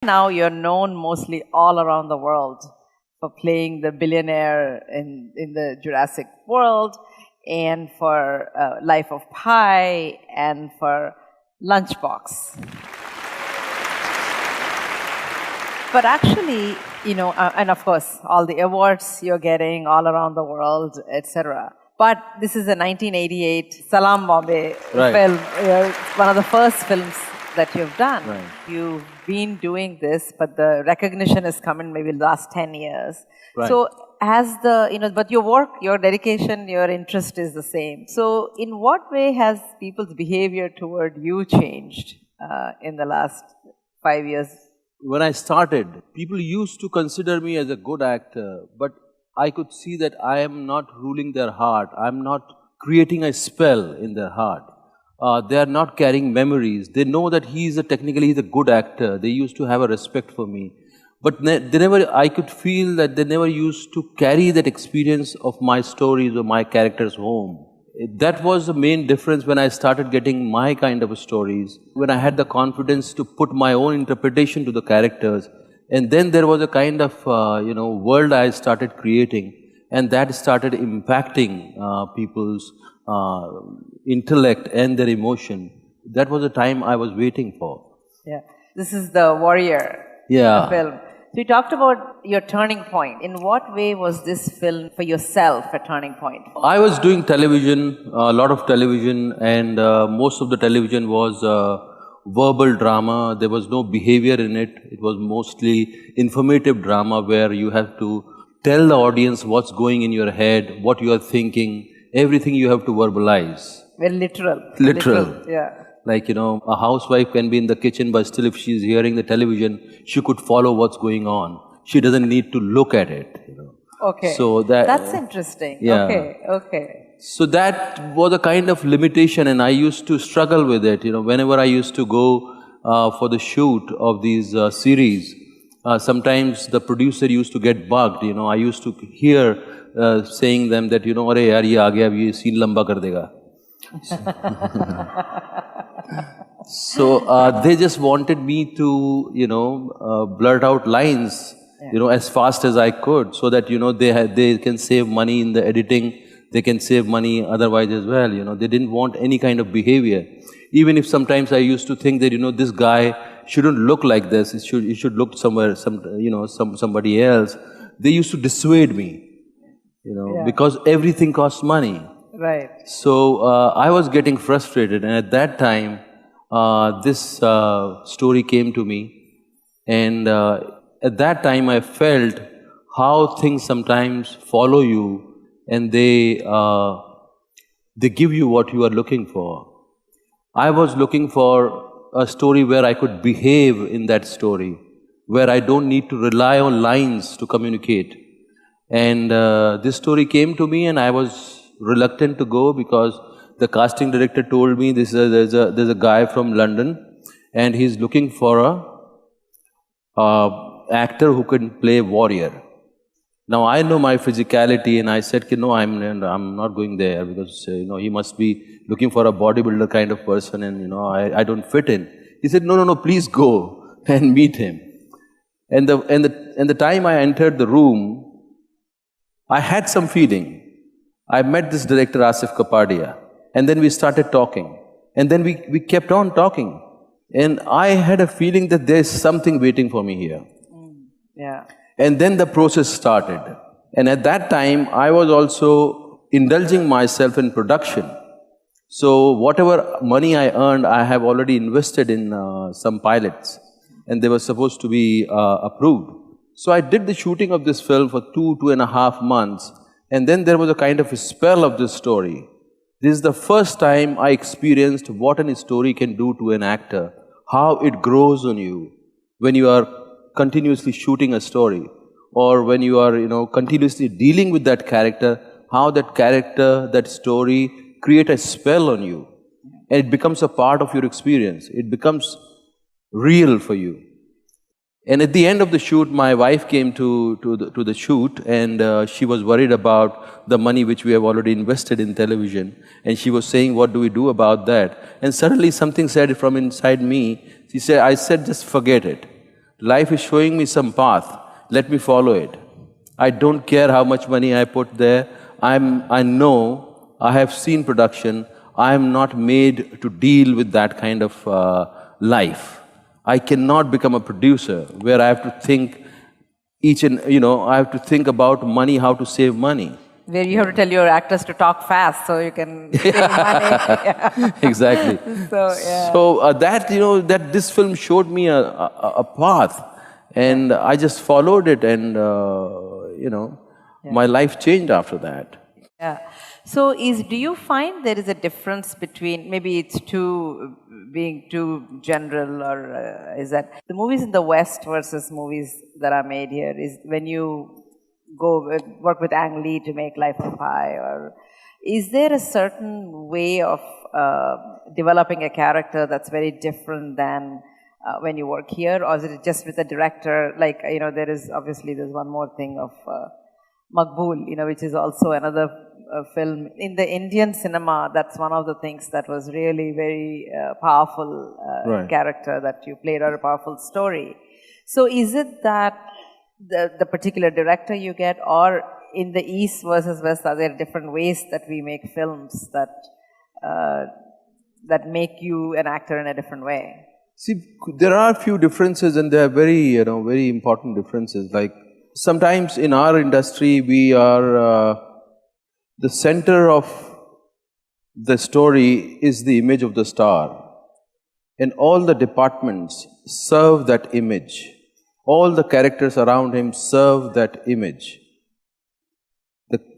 now you're known mostly all around the world for playing the billionaire in the Jurassic World, and for Life of Pi, and for Lunchbox. But actually, you know, and of course, all the awards you're getting all around the world, etc. But this is a 1988 Salaam Bombay film. It's one of the first films that you've done. Right. You've been doing this, but the recognition has come in maybe the last 10 years. Right. So as the, you know, but your work, your dedication, your interest is the same. So in what way has people's behavior toward you changed in the last 5 years? When I started, people used to consider me as a good actor, but I could see that I am not ruling their heart. I'm not creating a spell in their heart. They are not carrying memories. They know that he's a good actor. They used to have a respect for me. But I could feel that they never used to carry that experience of my stories or my characters home. That was the main difference when I started getting my kind of stories, when I had the confidence to put my own interpretation to the characters. And then there was a kind of, world I started creating, and that started impacting people's intellect and their emotion. That was the time I was waiting for. Yeah. This is The Warrior, the film. So you talked about your turning point. In what way was this film for yourself a turning point? I was doing television, a lot of television, and most of the television was verbal drama. There was no behavior in it. It was mostly informative drama where you have to tell the audience what's going in your head, what you are thinking, everything you have to verbalize. Very literal. Literal. Yeah. Like, a housewife can be in the kitchen, but still if she's hearing the television, she could follow what's going on. She doesn't need to look at it. Okay. So that's interesting. Yeah. Okay. So that was a kind of limitation, and I used to struggle with it. Whenever I used to go for the shoot of these series, sometimes the producer used to get bugged. I used to hear saying them that, "Arey yaar, ye aa gaya, ye scene lamba kar dega." So they just wanted me to, blurt out lines, as fast as I could, so that, they can save money in the editing. They can save money otherwise as well. They didn't want any kind of behavior. Even if sometimes I used to think that, this guy shouldn't look like this. It should look somewhere, somebody else. They used to dissuade me, because everything costs money. Right. So I was getting frustrated, and at that time, this story came to me, and at that time I felt how things sometimes follow you, and they give you what you are looking for. I was looking for a story where I could behave in that story, where I don't need to rely on lines to communicate. And this story came to me, and I was reluctant to go because the casting director told me there's a guy from London, and he's looking for a actor who can play warrior. Now I know my physicality, and I said, no, I'm not going there because he must be looking for a bodybuilder kind of person, and I don't fit in. He said, no, please go and meet him. And the time I entered the room, I had some feeling. I met this director, Asif Kapadia, and then we started talking. And then we kept on talking. And I had a feeling that there's something waiting for me here. Yeah. And then the process started. And at that time, I was also indulging myself in production. So whatever money I earned, I have already invested in some pilots. And they were supposed to be approved. So I did the shooting of this film for 2.5 months. And then there was a kind of a spell of this story. This is the first time I experienced what a story can do to an actor, how it grows on you when you are continuously shooting a story, or when you are, continuously dealing with that character, how that character, that story create a spell on you. And it becomes a part of your experience. It becomes real for you. And at the end of the shoot, my wife came to the shoot, and she was worried about the money which we have already invested in television. And she was saying, what do we do about that? And suddenly something said from inside me, I said, just forget it. Life is showing me some path. Let me follow it. I don't care how much money I put there. I know, I have seen production. I am not made to deal with that kind of life. I cannot become a producer where I have to think I have to think about money, how to save money. Where you have to tell your actors to talk fast so you can save money. Yeah. Exactly. So that this film showed me a path, and I just followed it, and my life changed after that. Yeah. So do you find there is a difference between, maybe it's being too general, or is that the movies in the West versus movies that are made here, is when you work with Ang Lee to make Life of Pi, or is there a certain way of developing a character that's very different than when you work here, or is it just with the director? Like, there's one more thing of Maqbool, which is also another film. In the Indian cinema, that's one of the things that was really very powerful character that you played, or a powerful story. So is it that the particular director you get, or in the East versus West, are there different ways that we make films that make you an actor in a different way? See, there are a few differences, and they are very, very important differences. Like, sometimes in our industry, we are the center of the story is the image of the star, and all the departments serve that image. All the characters around him serve that image.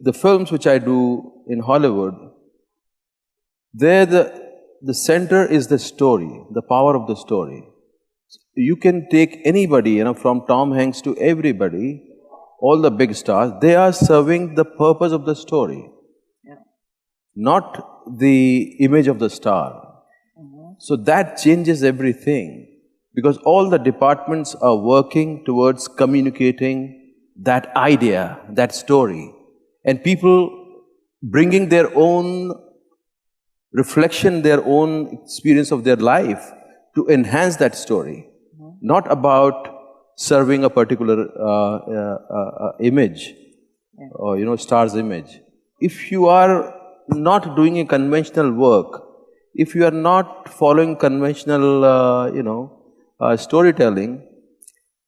The films which I do in Hollywood, there the center is the story, the power of the story. You can take anybody, from Tom Hanks to everybody, all the big stars, they are serving the purpose of the story, not the image of the star. So that changes everything, because all the departments are working towards communicating that idea, that story, and people bringing their own reflection, their own experience of their life to enhance that story, not about serving a particular image or star's image. If you are not doing a conventional work, if you are not following conventional storytelling,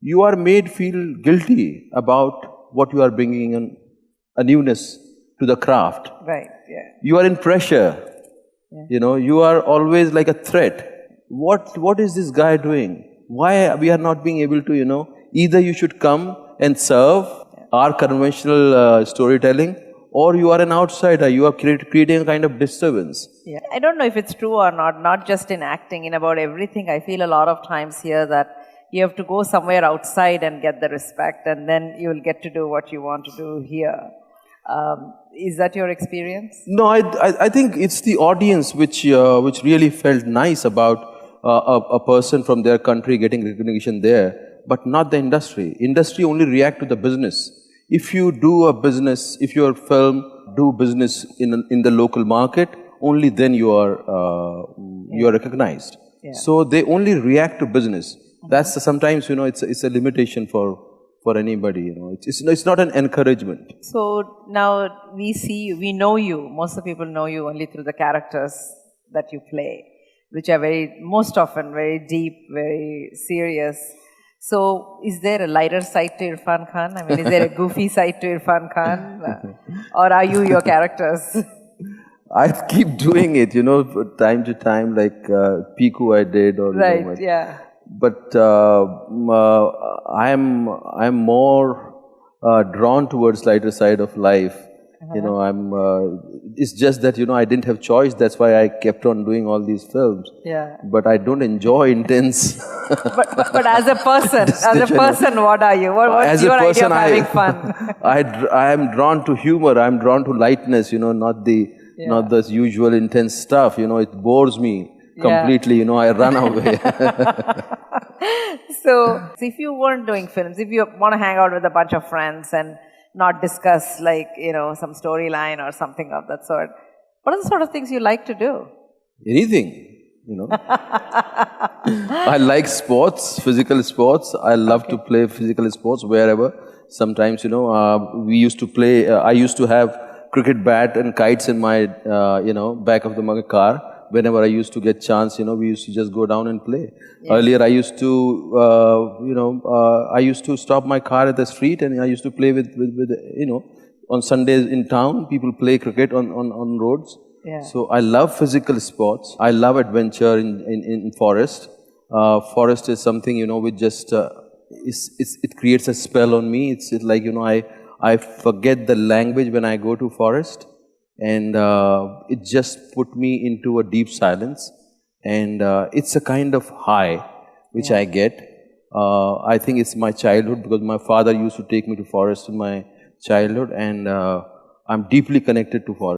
you are made feel guilty about what you are bringing in a newness to the craft. Right. Yeah. You are in pressure. You are always like a threat. What is this guy doing? Why we are not being able to, either you should come and serve our conventional storytelling, or you are an outsider. You are creating a kind of disturbance. Yeah, I don't know if it's true or not just in acting, in about everything. I feel a lot of times here that you have to go somewhere outside and get the respect, and then you will get to do what you want to do here. Is that your experience? No, I think it's the audience which really felt nice about a person from their country getting recognition there, but not the industry. Industry only react to the business. If you do a business, if your film do business in the local market, only then you are recognized. Yeah. So they only react to business. That's sometimes it's a limitation for anybody. It's not an encouragement. So now we know you. Most of the people know you only through the characters that you play, which are most often very deep, very serious. So, is there a lighter side to Arrfan Khan? I mean, is there a goofy side to Arrfan Khan? Or are you your characters? I keep doing it, from time to time, like Piku I did. Right, yeah. But I'm more drawn towards lighter side of life. It's just that, I didn't have choice. That's why I kept on doing all these films. Yeah. But I don't enjoy intense. but as a person, what are you? What's your idea of having fun? I am drawn to humor. I'm drawn to lightness, not the usual intense stuff. It bores me completely. I run away. So if you weren't doing films, if you want to hang out with a bunch of friends and not discuss some storyline or something of that sort, what are the sort of things you like to do? Anything. you know. I like sports, physical sports. I love to play physical sports wherever. Sometimes, you know, we used to play, I used to have cricket bat and kites in my, you know, back of my car. Whenever I used to get chance, you know, we used to just go down and play. Yeah. Earlier, I used to, you know, I used to stop my car at the street and I used to play with you know, on Sundays in town, people play cricket on roads. Yeah. So I love physical sports. I love adventure in forest. Forest is something, you know, which just, it creates a spell on me. It's like, you know, I forget the language when I go to forest. And it just put me into a deep silence. And it's a kind of high which I get. I think it's my childhood because my father used to take me to forest in my childhood. And I'm deeply connected to forest.